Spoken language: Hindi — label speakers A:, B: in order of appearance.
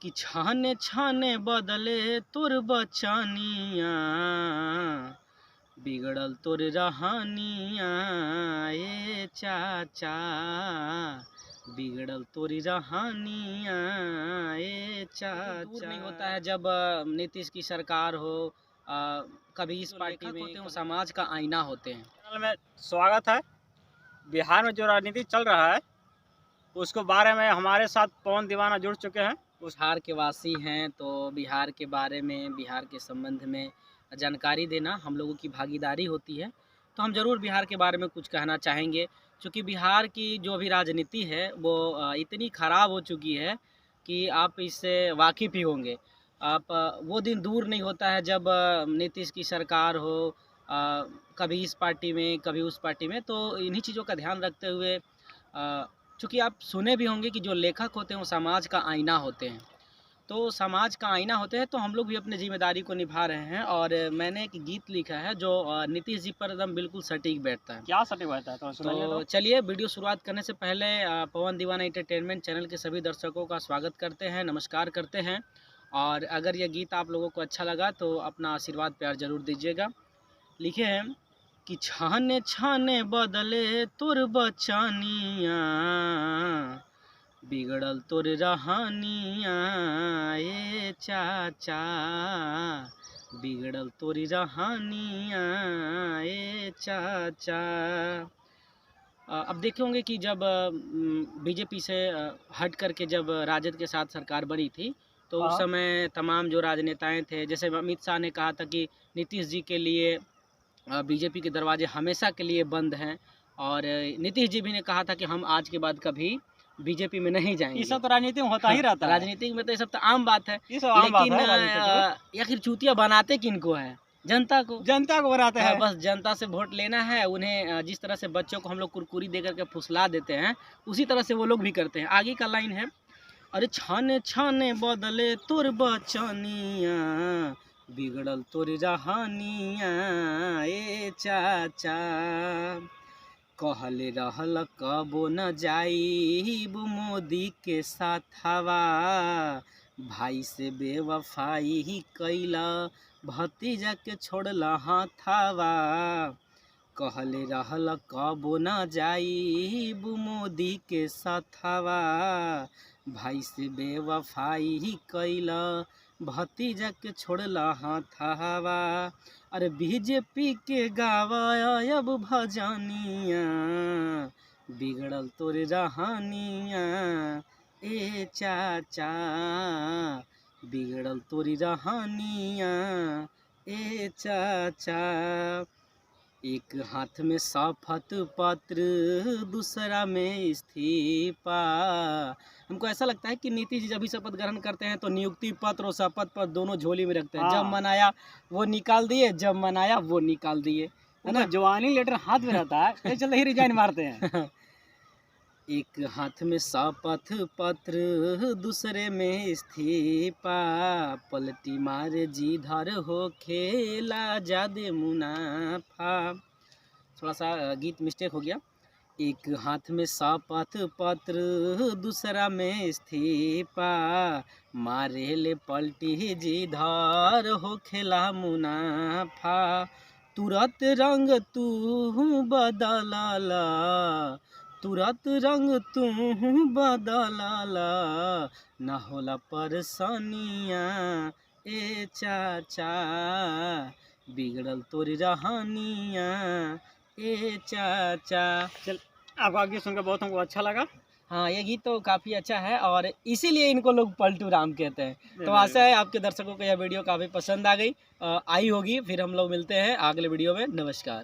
A: कि छाने छाने बदले तोर बचनिया, बिगड़ल तोर रहानिया ए चाचा, बिगड़ल तोरी रहानिया ए चाचा। दूर नहीं होता है जब नीतीश की सरकार हो, कभी इस पार्टी में होते हैं, समाज का आईना होते हैं।
B: चैनल में स्वागत है। बिहार में जो राजनीति चल रहा है उसको बारे में हमारे साथ पवन दीवाना जुड़ चुके हैं।
A: बिहार के वासी हैं तो बिहार के बारे में, बिहार के संबंध में जानकारी देना हम लोगों की भागीदारी होती है। तो हम ज़रूर बिहार के बारे में कुछ कहना चाहेंगे, क्योंकि बिहार की जो भी राजनीति है वो इतनी ख़राब हो चुकी है कि आप इससे वाकिफ़ ही होंगे। आप वो दिन दूर नहीं होता है जब नीतीश की सरकार हो, कभी इस पार्टी में कभी उस पार्टी में। तो इन्हीं चीज़ों का ध्यान रखते हुए, चूँकि आप सुने भी होंगे कि जो लेखक होते हैं वो समाज का आईना होते हैं। तो समाज का आईना होते हैं तो हम लोग भी अपनी ज़िम्मेदारी को निभा रहे हैं। और मैंने एक गीत लिखा है जो नीतीश जी पर एकदम बिल्कुल सटीक बैठता है।
B: क्या सटीक बैठता है?
A: तो चलिए वीडियो शुरुआत करने से पहले पवन दीवाना एंटरटेनमेंट चैनल के सभी दर्शकों का स्वागत करते हैं, नमस्कार करते हैं। और अगर यह गीत आप लोगों को अच्छा लगा तो अपना आशीर्वाद प्यार ज़रूर दीजिएगा। लिखे हैं कि छाने छाने बदले तोर बचनिया, बिगड़ल तोर रहानिया ए चाचा, बिगड़ल तोरी रहानिया ए चाचा। अब देखे होंगे कि जब बीजेपी से हट करके जब राजद के साथ सरकार बनी थी तो उस समय तमाम जो राजनेताएं थे, जैसे अमित शाह ने कहा था कि नीतीश जी के लिए बीजेपी के दरवाजे हमेशा के लिए बंद हैं। और नीतीश जी भी ने कहा था कि हम आज के बाद कभी बीजेपी में नहीं जाएंगे।
B: ये सब तो राजनीति में होता ही रहता है।
A: राजनीति में तो ये सब तो आम बात है।
B: लेकिन
A: आखिर चूतिया बनाते किनको है? जनता को
B: बनाते हैं।
A: बस जनता से वोट लेना है उन्हें। जिस तरह से बच्चों को हम लोग कुरकुरी दे करके फुसला देते हैं, उसी तरह से वो लोग भी करते हैं। आगे का लाइन है, अरे छाने छाने बदले तोर बचनिया, बिगड़ल तोर रहानिया ए चाचा, कहले रहल कबो न जाइब मोदी के साथवा, भाई से बेवफाई ही कैला, भतीजा के छोड़ला हाथवा, कहले रहल कबो न जाइब मोदी के साथवा, भाई से बेवफाई ही कैला, भतीजा के छोड़ला हाथवा। अरे बीजेपी के गावा अब भजनिया, बिगड़ल तोर रहानिया ए चाचा, बिगड़ल तोरी रहानिया ए चाचा। एक हाथ में शपथ पत्र, दूसरा में इस्तीफा। हमको ऐसा लगता है कि नीतीश जी जब भी शपथ ग्रहण करते हैं तो नियुक्ति पत्र और शपथ पत्र दोनों झोली में रखते हैं। जब मन आया वो निकाल दिए, जब मन आया वो निकाल दिए, है ना।
B: जवानी लेटर हाथ में रहता है, चलते ही रिजाइन मारते हैं।
A: एक हाथ में शपथ पत्र, दूसरे में इस्तीफा, पलटी मारे जिधर हो खेला जादे मुनाफा। थोड़ा सा गीत मिस्टेक हो गया। एक हाथ में शपथ पत्र, दूसरा में इस्तीफा, मारे ले पलटी जिधर हो खेला मुनाफा, तुरंत रंग तू बदलला, तुरंत रंग तू बदलला, न होला परसनिया ए चाचा, बिगड़ल तोरी रहानिया ए चाचा।
B: चल, आपका गीत सुनकर बहुत हमको अच्छा लगा।
A: हाँ, ये गीत तो काफ़ी अच्छा है और इसीलिए इनको लोग पलटू राम कहते हैं। तो आशा है आपके दर्शकों को यह वीडियो काफ़ी पसंद आ गई, आई होगी। फिर हम लोग मिलते हैं अगले वीडियो में। नमस्कार।